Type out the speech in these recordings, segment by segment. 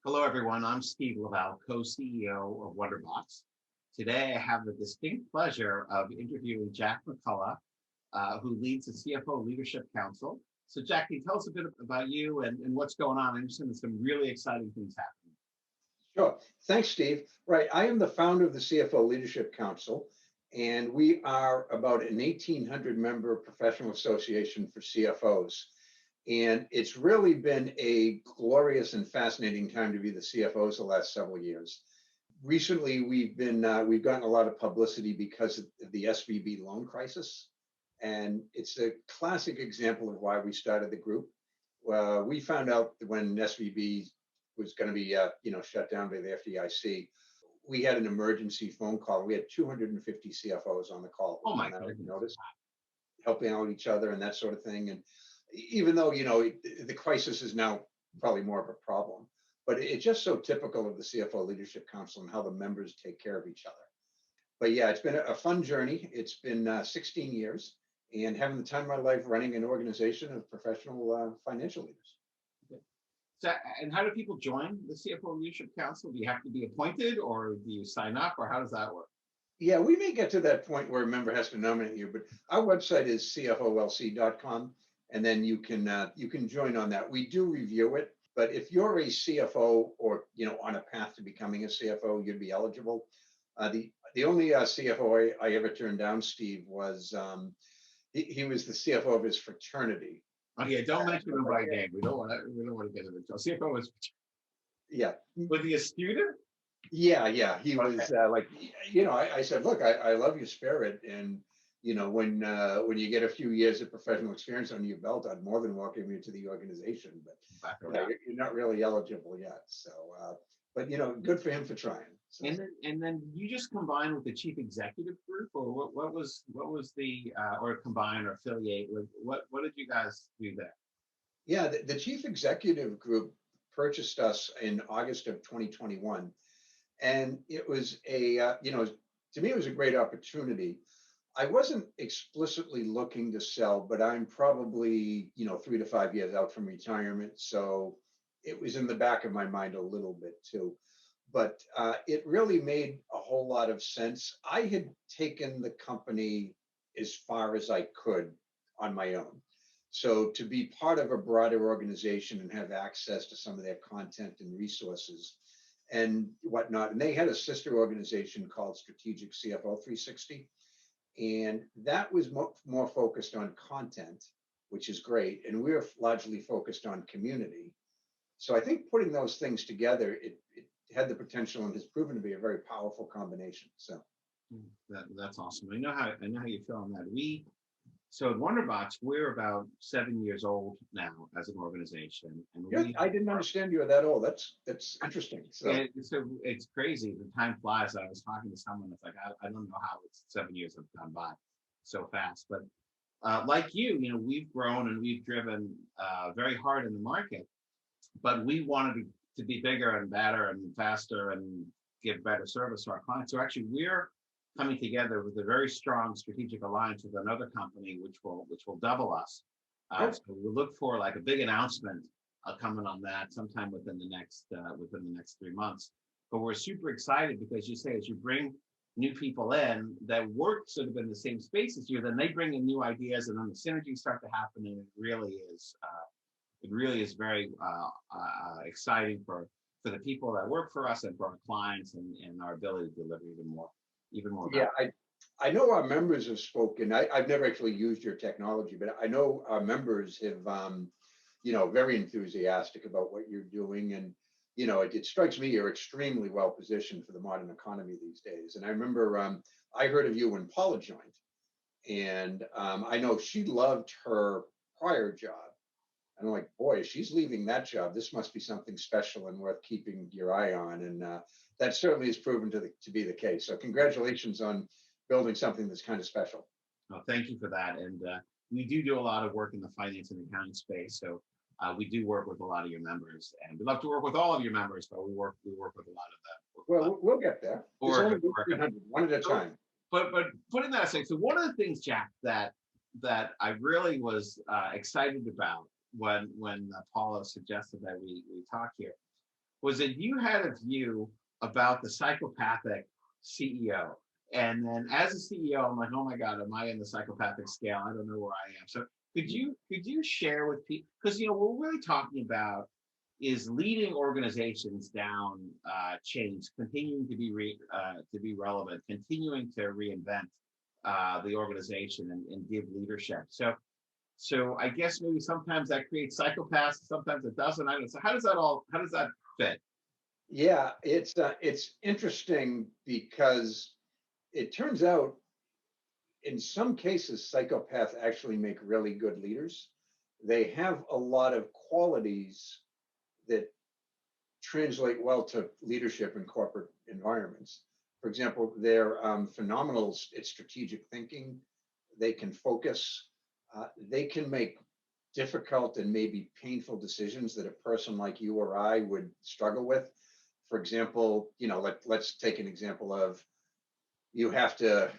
Hello, everyone. I'm Steve LaValle, Co-CEO of WonderBotz. Today, I have the distinct pleasure of interviewing Jack McCullough, who leads the CFO Leadership Council. So, Jack, can you tell us a bit about you and what's going on? I understand there's some really exciting things happening. Sure. Thanks, Steve. Right. I am the founder of the CFO Leadership Council, and we are about an 1,800 member professional association for CFOs. And it's really been a glorious and fascinating time to be the CFOs the last several years. Recently, we've gotten a lot of publicity because of the SVB loan crisis, and it's a classic example of why we started the group. We found out that when SVB was going to be shut down by the FDIC, we had an emergency phone call. We had 250 CFOs on the call. Oh my goodness. Notice, helping out each other and that sort of thing. And even though, the crisis is now probably more of a problem, but it's just so typical of the CFO Leadership Council and how the members take care of each other. But yeah, it's been a fun journey. It's been 16 years and having the time of my life running an organization of professional financial leaders. So, and how do people join the CFO Leadership Council? Do you have to be appointed or do you sign up or how does that work? Yeah, we may get to that point where a member has to nominate you, but our website is CFOLC.com. And then you can join on that. We do review it, but if you're a CFO or on a path to becoming a CFO, you'd be eligible. The only CFO I ever turned down, Steve, was he was the CFO of his fraternity. Oh yeah, don't mention him by name. We don't want to get into it. CFO was. Yeah. Was he a student? Yeah. He was I said, look, I love your spirit, and when you get a few years of professional experience under your belt, I'd more than welcome you to the organization. But you're not really eligible yet. So, but good for him for trying. So. And then you just combine with the chief executive group, or what was the or combine or affiliate with what did you guys do there? Yeah, the chief executive group purchased us in August of 2021, and it was to me it was a great opportunity. I wasn't explicitly looking to sell, but I'm probably, 3 to 5 years out from retirement. So it was in the back of my mind a little bit too. But it really made a whole lot of sense. I had taken the company as far as I could on my own. So to be part of a broader organization and have access to some of their content and resources and whatnot. And they had a sister organization called Strategic CFO 360. And that was more focused on content, which is great. And we're largely focused on community. So I think putting those things together, it had the potential and has proven to be a very powerful combination. So that's awesome. I know how you feel on that. So at WonderBotz, we're about 7 years old now as an organization. And I didn't understand you were that old. That's interesting. So it's crazy. The time flies. I was talking to someone that's like, I don't know how it's 7 years have gone by so fast. But like you, we've grown and we've driven very hard in the market, but we wanted to be bigger and better and faster and give better service to our clients. So actually, we're coming together with a very strong strategic alliance with another company, which will double us. So we look for like a big announcement coming on that sometime within the next 3 months. But we're super excited because you say as you bring new people in that work sort of in the same space as you, then they bring in new ideas, and then the synergies start to happen, and it really is very exciting for the people that work for us and for our clients and our ability to deliver even more. Yeah, I know our members have spoken. I've never actually used your technology, but I know our members have, very enthusiastic about what you're doing. And, it strikes me you're extremely well positioned for the modern economy these days. And I remember I heard of you when Paula joined, and I know she loved her prior job. And I'm like, boy, if she's leaving that job, this must be something special and worth keeping your eye on. And that certainly has proven to be the case. So congratulations on building something that's kind of special. Well, thank you for that. And we do a lot of work in the finance and accounting space. So we do work with a lot of your members, and we'd love to work with all of your members, but we work with a lot of them. Well, we'll get there. One at a time. But putting that aside, so one of the things, Jack, that I really was excited about when Paula suggested that we talk here was that you had a view about the psychopathic CEO. And then as a CEO, I'm like, oh my God, am I in the psychopathic scale? I don't know where I am. So could you share with people, because what we're really talking about is leading organizations down change, continuing to be relevant, continuing to reinvent the organization and give leadership. So I guess maybe sometimes that creates psychopaths, sometimes it doesn't. I don't know. So how does that fit? Yeah, it's interesting because it turns out in some cases psychopaths actually make really good leaders. They have a lot of qualities that translate well to leadership in corporate environments. For example, they're phenomenal at strategic thinking. They can focus. They can make difficult and maybe painful decisions that a person like you or I would struggle with. For example, let's take an example of you have to,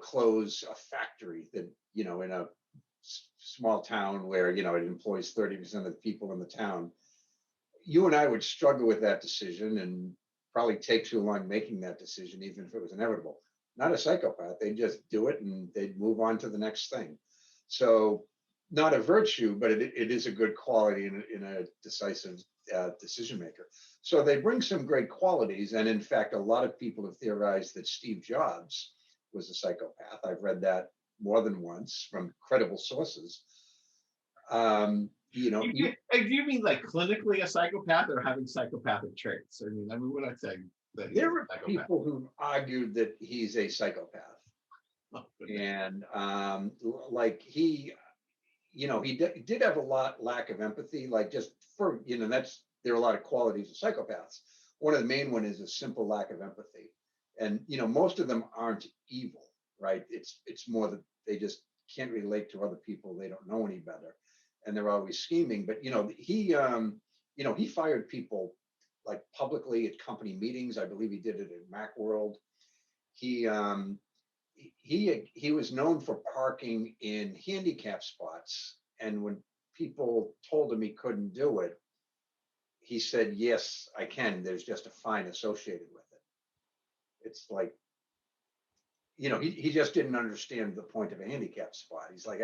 close a factory that, in a small town where, it employs 30% of the people in the town. You and I would struggle with that decision and probably take too long making that decision, even if it was inevitable. Not a psychopath. They just do it and they'd move on to the next thing. So not a virtue, but it is a good quality in a decisive decision maker. So they bring some great qualities. And in fact, a lot of people have theorized that Steve Jobs was a psychopath. I've read that more than once from credible sources. Do you mean like clinically a psychopath or having psychopathic traits? I mean, we're not saying that he's There a are psychopath. people who argued that he's a psychopath. Oh, And like he did have a lack of empathy, like just for, there are a lot of qualities of psychopaths. One of the main one is a simple lack of empathy. And, most of them aren't evil, right? It's more that they just can't relate to other people. They don't know any better. And they're always scheming. But, he fired people like publicly at company meetings. I believe he did it at Macworld. He was known for parking in handicap spots, and when people told him he couldn't do it, he said, yes, I can. There's just a fine associated with it. It's like, he just didn't understand the point of a handicap spot. He's like,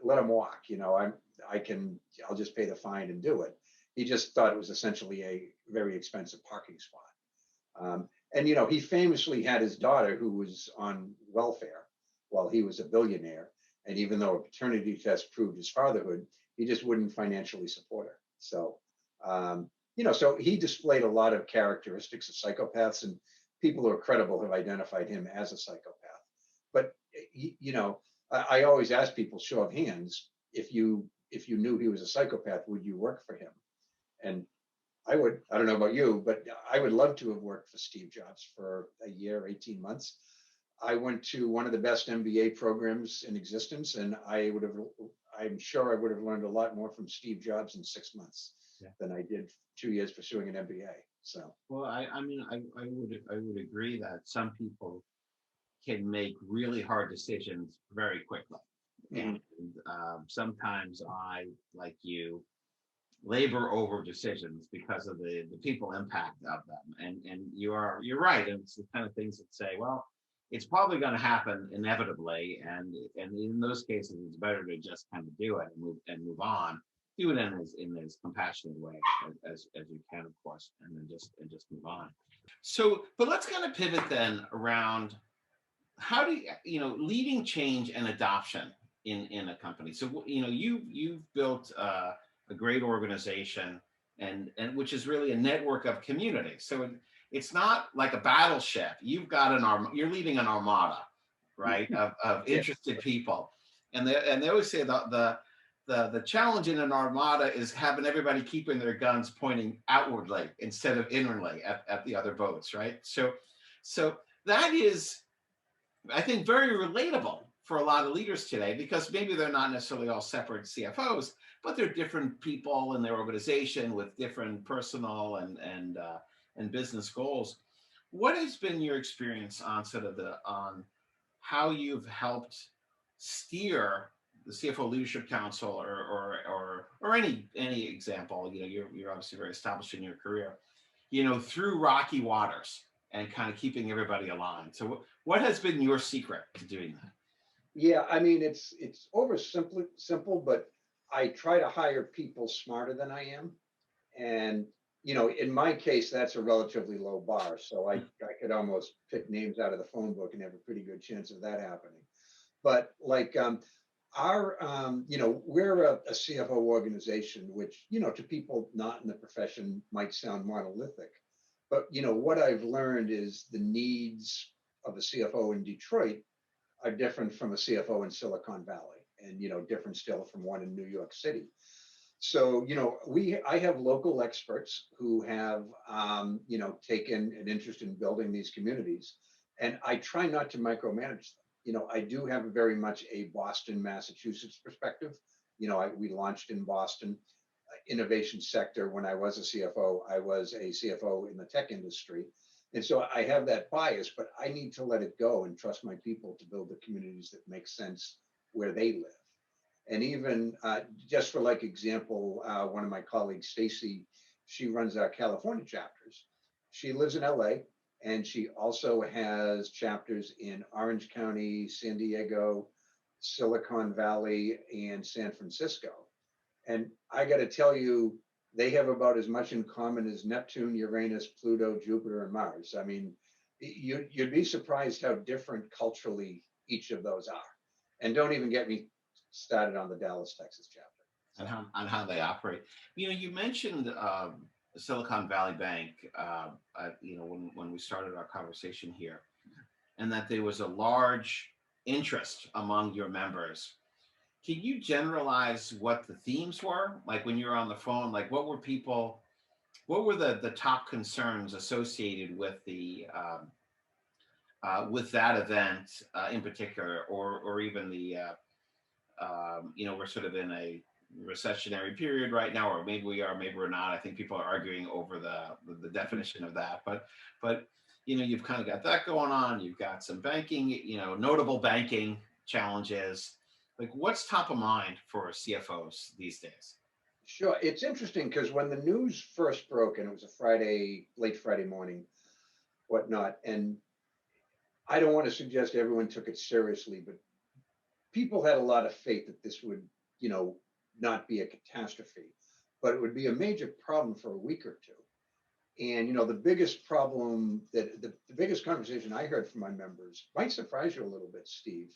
let him walk, I'll just pay the fine and do it. He just thought it was essentially a very expensive parking spot. And he famously had his daughter who was on welfare while he was a billionaire. And even though a paternity test proved his fatherhood, he just wouldn't financially support her. So, so he displayed a lot of characteristics of psychopaths, and people who are credible have identified him as a psychopath. But, I always ask people, show of hands, if you knew he was a psychopath, would you work for him? And I would. I don't know about you, but I would love to have worked for Steve Jobs for a year, 18 months. I went to one of the best MBA programs in existence, and I'm sure I would have learned a lot more from Steve Jobs in 6 months than I did 2 years pursuing an MBA. So, well, I would agree that some people can make really hard decisions very quickly. And sometimes I, like you, labor over decisions because of the people impact of them. And you're right. And it's the kind of things that say, well, it's probably going to happen inevitably. And in those cases, it's better to just kind of do it and move on. Do it in as compassionate way as you can, of course, and then just move on. So, but let's kind of pivot then around how do leading change and adoption in a company. So you've built a great organization and which is really a network of communities. So it's not like a battleship. You've got you're leading an armada, right, of interested people. And they always say the challenge in an armada is having everybody keeping their guns pointing outwardly instead of inwardly at the other boats, right? So that is, I think, very relatable for a lot of leaders today, because maybe they're not necessarily all separate CFOs, but they're different people in their organization with different personal and business goals. What has been your experience on on how you've helped steer the CFO Leadership Council or any example? You're obviously very established in your career. through rocky waters and kind of keeping everybody aligned. So what has been your secret to doing that? Yeah, I mean, it's simple, but I try to hire people smarter than I am. And, in my case, that's a relatively low bar. So I could almost pick names out of the phone book and have a pretty good chance of that happening. But like we're a CFO organization, which, to people not in the profession might sound monolithic. But, what I've learned is the needs of a CFO in Detroit are different from a CFO in Silicon Valley and, different still from one in New York City. So, I have local experts who have, taken an interest in building these communities, and I try not to micromanage them. I do have very much a Boston, Massachusetts perspective. We launched in Boston, innovation sector. When I was a CFO, I was a CFO in the tech industry. And so I have that bias, but I need to let it go and trust my people to build the communities that make sense where they live. And even just for like example, one of my colleagues, Stacy, she runs our California chapters. She lives in LA, and she also has chapters in Orange County, San Diego, Silicon Valley, and San Francisco. And I got to tell you, they have about as much in common as Neptune, Uranus, Pluto, Jupiter, and Mars. I mean, you'd be surprised how different culturally each of those are. And don't even get me started on the Dallas, Texas chapter. And how they operate. You mentioned Silicon Valley Bank, when we started our conversation here, and that there was a large interest among your members. Can you generalize what the themes were? Like when you were on the phone, like what were the top concerns associated with with that event in particular, or even we're sort of in a recessionary period right now, or maybe we are, maybe we're not. I think people are arguing over the definition of that, but you've kind of got that going on. You've got some banking, notable banking challenges. Like what's top of mind for CFOs these days? Sure. It's interesting because when the news first broke, and it was a Friday, late Friday morning, whatnot, and I don't want to suggest everyone took it seriously, but people had a lot of faith that this would, not be a catastrophe, but it would be a major problem for a week or two. And, the biggest problem the biggest conversation I heard from my members might surprise you a little bit, Steve,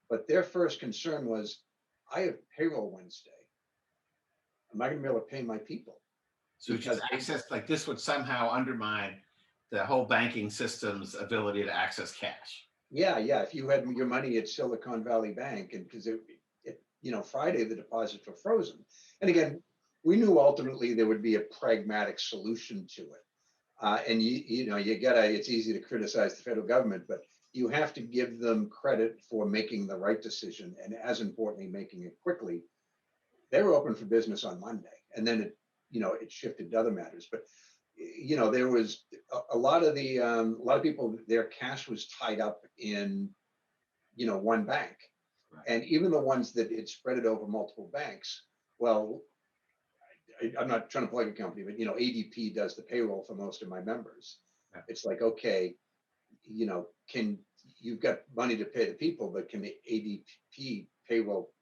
but their first concern was, I have payroll Wednesday. Am I going to be able to pay my people? So just access, like this would somehow undermine the whole banking system's ability to access cash. Yeah. If you had your money at Silicon Valley Bank, and because Friday the deposits were frozen, and again, we knew ultimately there would be a pragmatic solution to it. And it's easy to criticize the federal government, but you have to give them credit for making the right decision, and as importantly, making it quickly. They were open for business on Monday, and then it shifted to other matters. But there was a lot of people, their cash was tied up in one bank, right. And even the ones that it spread it over multiple banks. Well, I'm not trying to plug a company, but ADP does the payroll for most of my members. Yeah. It's like, okay, you've got money to pay the people, but can the ADP payroll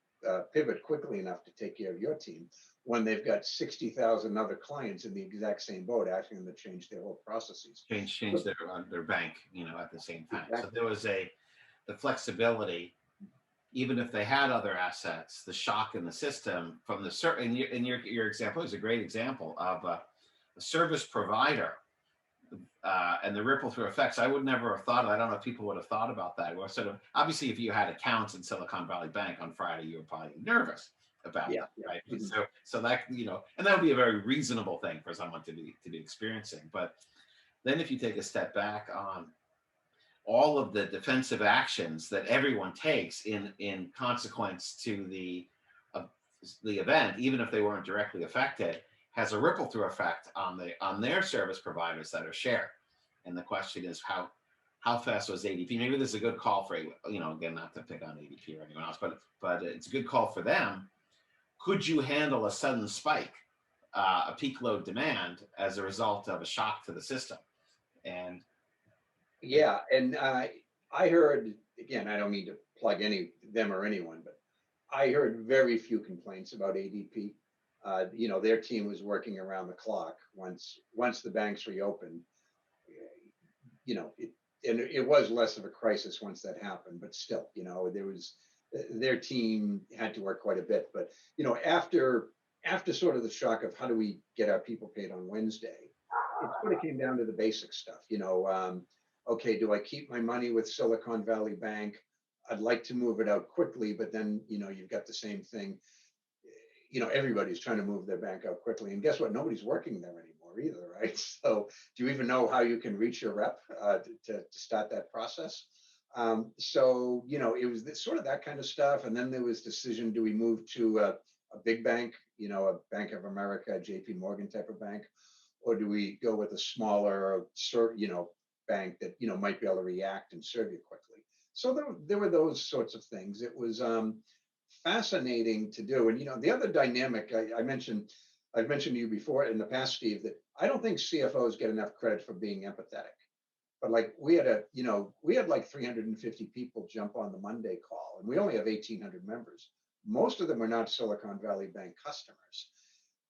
pivot quickly enough to take care of your team when they've got 60,000 other clients in the exact same boat, asking them to change their whole processes, change their bank, at the same time. Exactly. So there was the flexibility, even if they had other assets, the shock in the system from the certain. And your example is a great example of a service provider. And the ripple through effects, I would never have thought of. I don't know if people would have thought about that. Well, sort of obviously, if you had accounts in Silicon Valley Bank on Friday, you were probably nervous about it, right? Mm-hmm. So that and that would be a very reasonable thing for someone to be experiencing. But then, if you take a step back on all of the defensive actions that everyone takes in consequence to the event, even if they weren't directly affected, has a ripple through effect on their service providers that are shared. And the question is how fast was ADP? Maybe this is a good call for, again, not to pick on ADP or anyone else, but it's a good call for them. Could you handle a sudden spike a peak load demand as a result of a shock to the system. And Yeah, and I heard, again, I don't mean to plug them or anyone, but I heard very few complaints about ADP. Their team was working around the clock once the banks reopened. It was less of a crisis once that happened, but still, their team had to work quite a bit. But after sort of the shock of how do we get our people paid on Wednesday, it sort of came down to the basic stuff. Okay, do I keep my money with Silicon Valley Bank? I'd like to move it out quickly, but then you've got the same thing. Everybody's trying to move their bank out quickly, and guess what? Nobody's working there anymore either, right? So, do you even know how you can reach your rep to start that process? It was sort of that kind of stuff, and then there was decision: do we move to a big bank, a Bank of America, JP Morgan type of bank, or do we go with a smaller, bank that might be able to react and serve you quickly? So there were those sorts of things. It was fascinating to do. And the other dynamic I've mentioned to you before in the past, Steve, that I don't think CFOs get enough credit for being empathetic. But like we had like 350 people jump on the Monday call, and we only have 1,800 members. Most of them are not Silicon Valley Bank customers.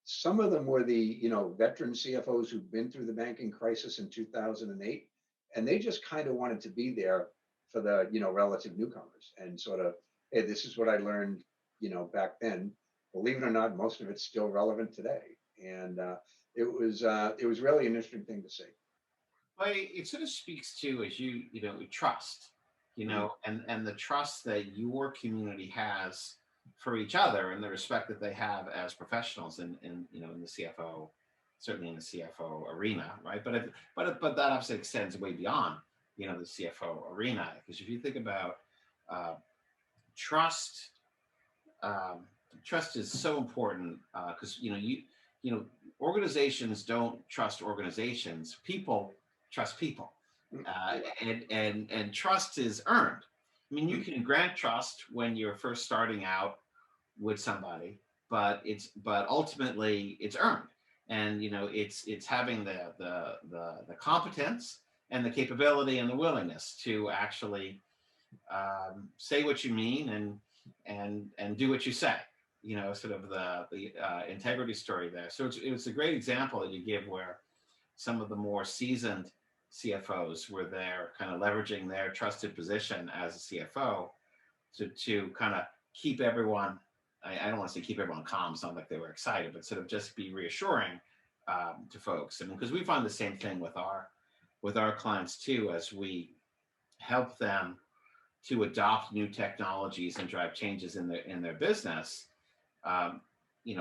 Some of them were the veteran CFOs who've been through the banking crisis in 2008, and they just kind of wanted to be there for the relative newcomers and sort of, hey, this is what I learned back then. Believe it or not, most of it's still relevant today, and it was really an interesting thing to see. Well, it sort of speaks to, as trust, and the trust that your community has for each other and the respect that they have as professionals in the CFO, certainly in the CFO arena, right? But that obviously extends way beyond the CFO arena, because if you think about trust, trust is so important, because organizations don't trust organizations, people trust people, and trust is earned. I mean, you can grant trust when you're first starting out with somebody, but ultimately it's earned, and it's having the competence and the capability and the willingness to actually say what you mean and do what you say. Sort of the integrity story there. So it's a great example that you give, where some of the more seasoned CFOs were there, kind of leveraging their trusted position as a CFO to kind of keep everyone, I don't want to say keep everyone calm, it's not like they were excited, but sort of just be reassuring to folks. And because we find the same thing with our clients too, as we help them to adopt new technologies and drive changes in their business.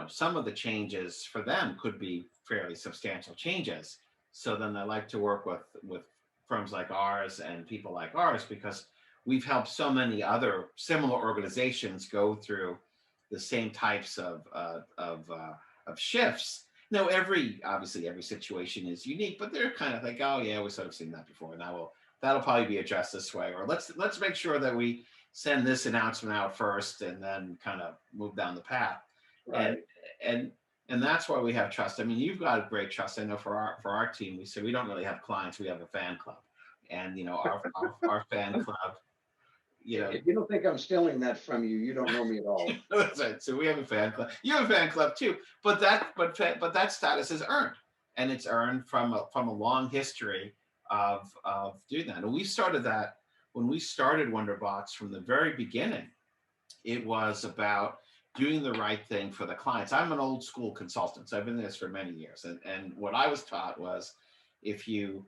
Some of the changes for them could be fairly substantial changes. So then I like to work with firms like ours and people like ours, because we've helped so many other similar organizations go through the same types of shifts. Now, obviously every situation is unique, but they're kind of like, oh yeah, we've sort of seen that before. Now that'll probably be addressed this way, or let's make sure that we send this announcement out first and then kind of move down the path. Right. And that's why we have trust. I mean, you've got great trust. I know for our team, we say we don't really have clients, we have a fan club, and our fan club. If you don't think I'm stealing that from you, you don't know me at all. That's right. So we have a fan club. You have a fan club too, but that status is earned, and it's earned from a long history of doing that. And we started that when we started WonderBotz from the very beginning. It was about doing the right thing for the clients. I'm an old school consultant, so I've been in this for many years. And what I was taught was, if you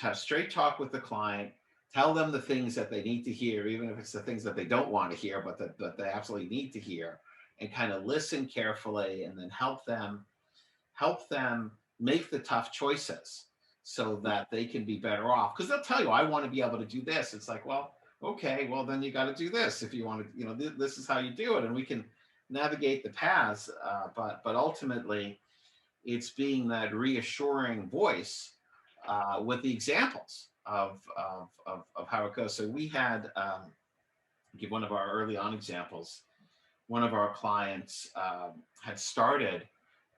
have straight talk with the client, tell them the things that they need to hear, even if it's the things that they don't want to hear, but that they absolutely need to hear, and kind of listen carefully, and then help them make the tough choices so that they can be better off. Because they'll tell you, I want to be able to do this. It's like, well, okay, well then you got to do this if you want to, this is how you do it, and we can navigate the paths, but ultimately it's being that reassuring voice with the examples of how it goes. So we had, give one of our early on examples, one of our clients had started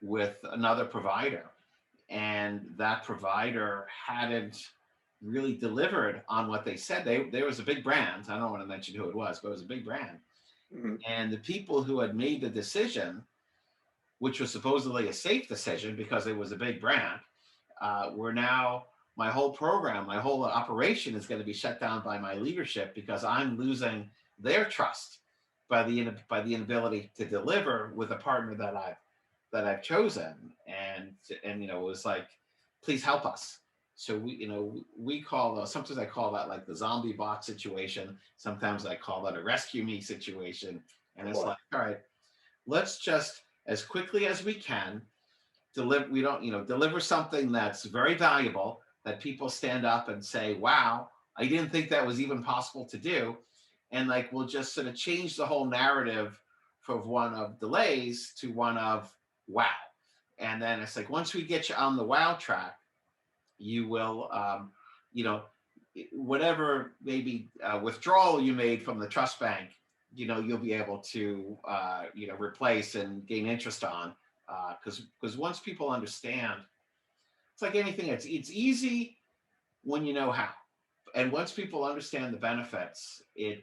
with another provider, and that provider hadn't really delivered on what they said. There was a big brand. I don't want to mention who it was, but it was a big brand. Mhm. And the people who had made the decision, which was supposedly a safe decision because it was a big brand, were now, my whole program, my whole operation is going to be shut down by my leadership because I'm losing their trust by the inability to deliver with a partner that I've chosen. And it was like, please help us. So we call sometimes I call that like the zombie box situation. Sometimes I call that a rescue me situation. And it's Boy. like, all right, let's just, as quickly as we can, deliver. We don't deliver something that's very valuable, that people stand up and say, wow, I didn't think that was even possible to do. And like, we'll just sort of change the whole narrative from one of delays to one of wow. And then it's like, once we get you on the wow track, you will, whatever maybe withdrawal you made from the trust bank, you'll be able to, replace and gain interest on. Because once people understand, it's like anything. It's easy when you know how, and once people understand the benefits, they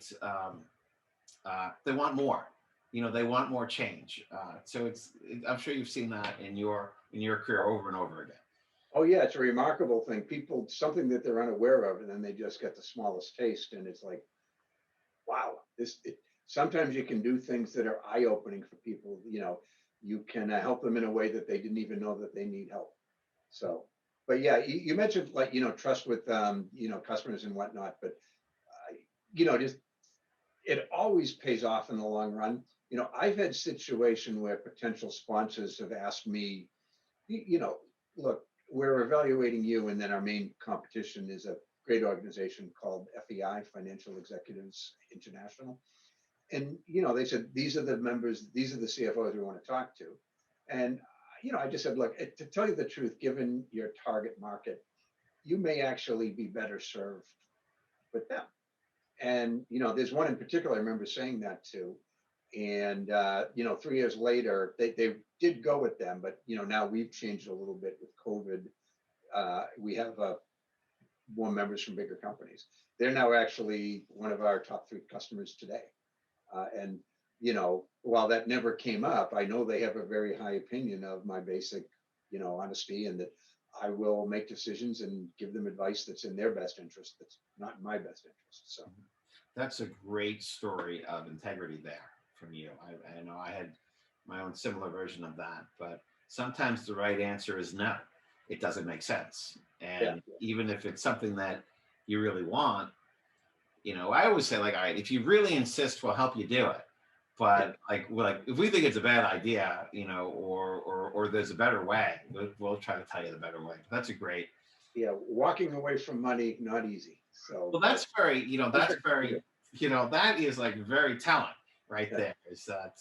want more. They want more change. So I'm sure you've seen that in your career over and over again. Oh yeah, it's a remarkable thing. People, something that they're unaware of, and then they just get the smallest taste, and it's like, wow, sometimes you can do things that are eye-opening for people. You can help them in a way that they didn't even know that they need help. So, but yeah, you mentioned, like, trust with customers and whatnot, but just, it always pays off in the long run. I've had situation where potential sponsors have asked me, look, we're evaluating you, and then our main competition is a great organization called FEI, Financial Executives International. And they said, these are the members, these are the CFOs we want to talk to. And I just said, look, to tell you the truth, given your target market, you may actually be better served with them. And there's one in particular I remember saying that to. And 3 years later, they did go with them, but now we've changed a little bit with COVID. We have more members from bigger companies. They're now actually one of our top 3 customers today. And while that never came up, I know they have a very high opinion of my basic, honesty, and that I will make decisions and give them advice that's in their best interest, that's not in my best interest. So that's a great story of integrity there from you. I know I had my own similar version of that, but sometimes the right answer is no. It doesn't make sense. And even if it's something that you really want, I always say, like, all right, if you really insist, we'll help you do it. But like if we think it's a bad idea, or there's a better way, we'll try to tell you the better way. That's a great. Yeah, walking away from money, not easy. So well, that's very, that is like very telling right there. Is that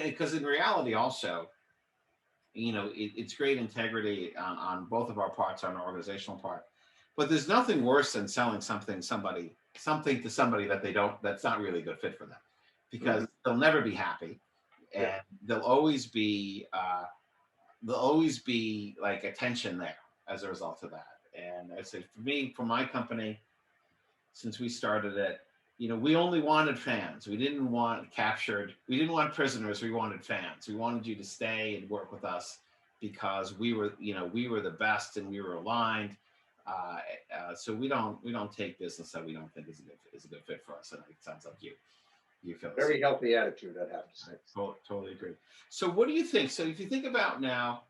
because in reality also, it's great integrity on both of our parts, on our organizational part. But there's nothing worse than selling something to somebody that's not really a good fit for them, because they'll never be happy, and there'll always be like a tension there as a result of that. And I say, for my company, since we started it, we only wanted fans. We didn't want prisoners. We wanted fans. We wanted you to stay and work with us because we were the best and we were aligned. So we don't take business that we don't think is a good fit for us. And it sounds like you feel very healthy attitude, I'd have to say. Totally agree. So what do you think? So if you think about now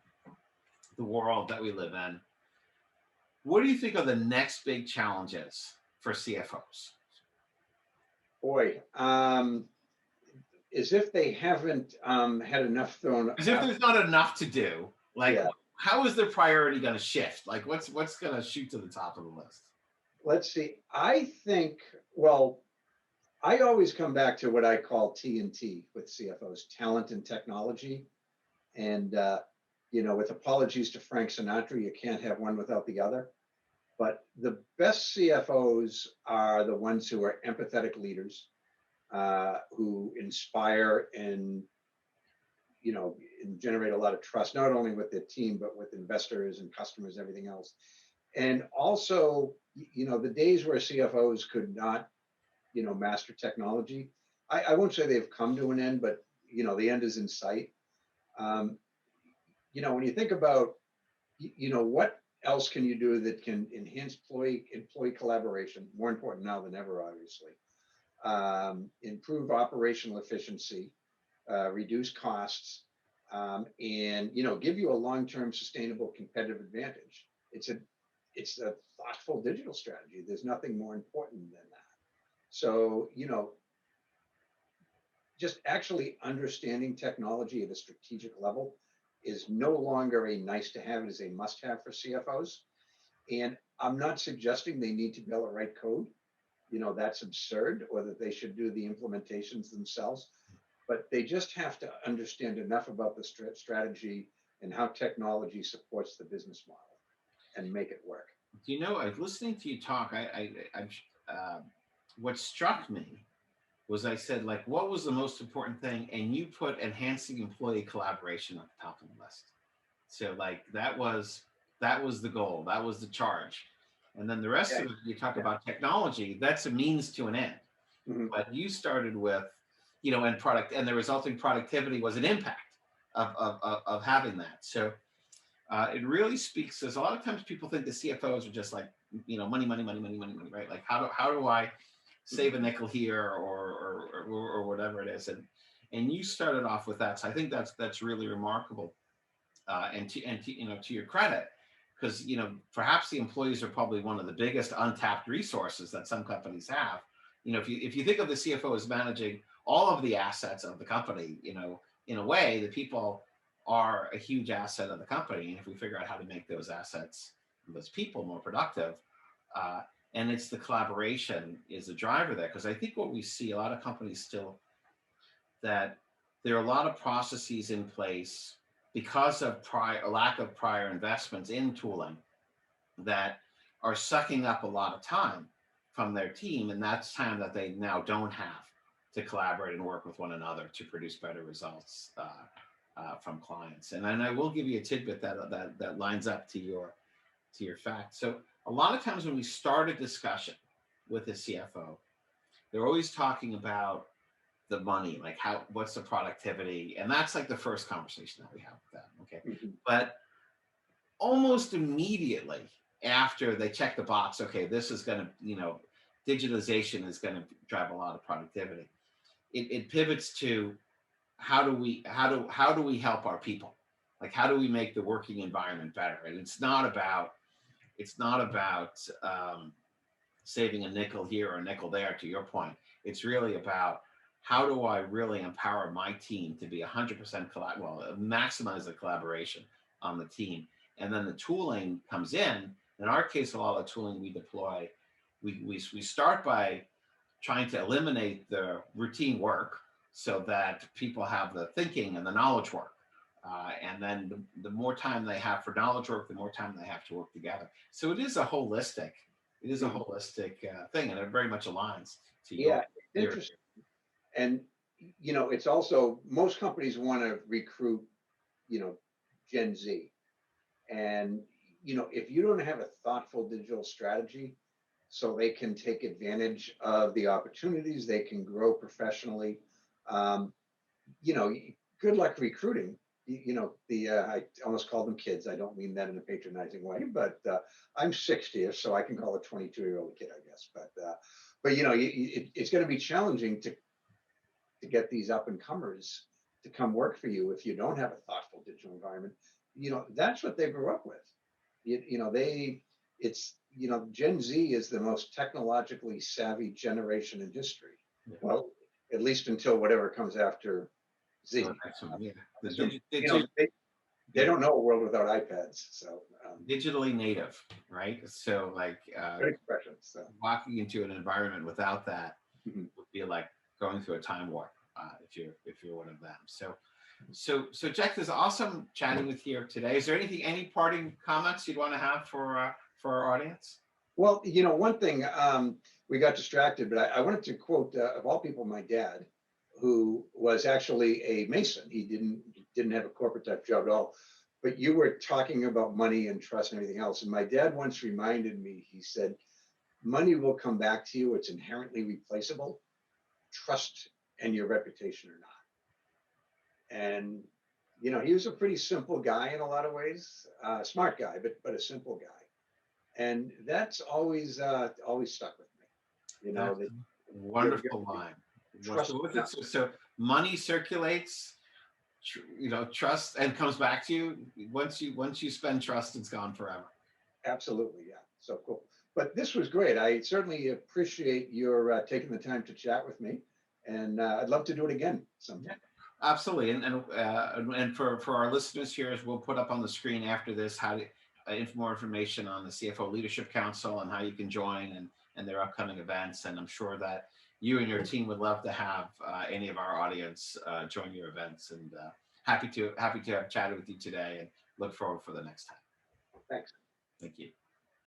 the world that we live in, what do you think are the next big challenges for CFOs? Boy, as if they haven't had enough thrown. As if there's not enough to do. Like, how is their priority going to shift? Like, what's going to shoot to the top of the list? Let's see. I think, well, I always come back to what I call T&T with CFOs, talent and technology. And, with apologies to Frank Sinatra, you can't have one without the other. But the best CFOs are the ones who are empathetic leaders, who inspire and and generate a lot of trust, not only with their team, but with investors and customers, everything else. And also, the days where CFOs could not, master technology, I won't say they've come to an end, but, the end is in sight. When you think about, what else can you do that can enhance employee collaboration, more important now than ever, obviously, improve operational efficiency, reduce costs, and give you a long-term sustainable competitive advantage. It's a thoughtful digital strategy. There's nothing more important than that. So, just actually understanding technology at a strategic level is no longer a nice to have, it is a must have for CFOs. And I'm not suggesting they need to be able to write code. That's absurd, or that they should do the implementations themselves. But they just have to understand enough about the strategy and how technology supports the business model and make it work. I was listening to you talk. What struck me was I said, like, what was the most important thing? And you put enhancing employee collaboration at the top of the list. So like that was the goal. That was the charge. And then the rest of it, you talk about technology, that's a means to an end. Mm-hmm. But you started with, and the resulting productivity was an impact of having that. So it really speaks, because a lot of times people think the CFOs are just like, money, right? Like how do I save a nickel here or whatever it is. And you started off with that. So I think that's really remarkable. And to your credit, because, perhaps the employees are probably one of the biggest untapped resources that some companies have. If you think of the CFO as managing all of the assets of the company, in a way, the people are a huge asset of the company. And if we figure out how to make those assets, those people more productive, and it's the collaboration is the driver there. Because I think what we see a lot of companies still, that there are a lot of processes in place because of lack of prior investments in tooling that are sucking up a lot of time from their team. And that's time that they now don't have to collaborate and work with one another to produce better results from clients. And I will give you a tidbit that lines up to your fact. So a lot of times when we start a discussion with a CFO, they're always talking about the money, like what's the productivity? And that's like the first conversation that we have with them. Okay. Mm-hmm. But almost immediately after they check the box, okay, this is going to, digitalization is going to drive a lot of productivity. It pivots to how do we help our people? Like, how do we make the working environment better? And it's not about saving a nickel here or a nickel there, to your point. It's really about how do I really empower my team to be 100% maximize the collaboration on the team. And then the tooling comes in. In our case, a lot of the tooling we deploy, we start by trying to eliminate the routine work so that people have the thinking and the knowledge work. And then the more time they have for knowledge work, the more time they have to work together. So it is a holistic thing, and it very much aligns to your. Yeah, interesting. And it's also, most companies want to recruit, Gen Z, and if you don't have a thoughtful digital strategy, so they can take advantage of the opportunities, they can grow professionally. Good luck recruiting. I almost call them kids. I don't mean that in a patronizing way, but I'm 60ish, so I can call a 22-year-old kid, I guess. But it's going to be challenging to get these up and comers to come work for you if you don't have a thoughtful digital environment. That's what they grew up with. Gen Z is the most technologically savvy generation in history. Yeah. Well, at least until whatever comes after Z. They don't know a world without iPads. So digitally native, right? So like good expression. So walking into an environment without that would be like going through a time warp if you're one of them. So Jack, it's awesome chatting with you today. Is there any parting comments you'd want to have for our audience? Well, one thing, we got distracted, but I wanted to quote, of all people, my dad, who was actually a Mason. He didn't didn't have a corporate type job at all. But you were talking about money and trust and everything else. And my dad once reminded me, he said, money will come back to you. It's inherently replaceable. Trust and your reputation are not. And, you know, he was a pretty simple guy in a lot of ways, smart guy, but a simple guy. And that's always stuck with me, you know, That's that a wonderful line. trust. So money circulates, you know, trust and comes back to you. Once you spend trust, it's gone forever. Absolutely. Yeah. So cool. But this was great. I certainly appreciate your taking the time to chat with me. And I'd love to do it again sometime. Yeah, absolutely. And for our listeners here, we'll put up on the screen after this how to more information on the CFO Leadership Council and how you can join and their upcoming events. And I'm sure that you and your team would love to have any of our audience join your events. And happy to have chatted with you today, and look forward for the next time. Thanks. Thank you.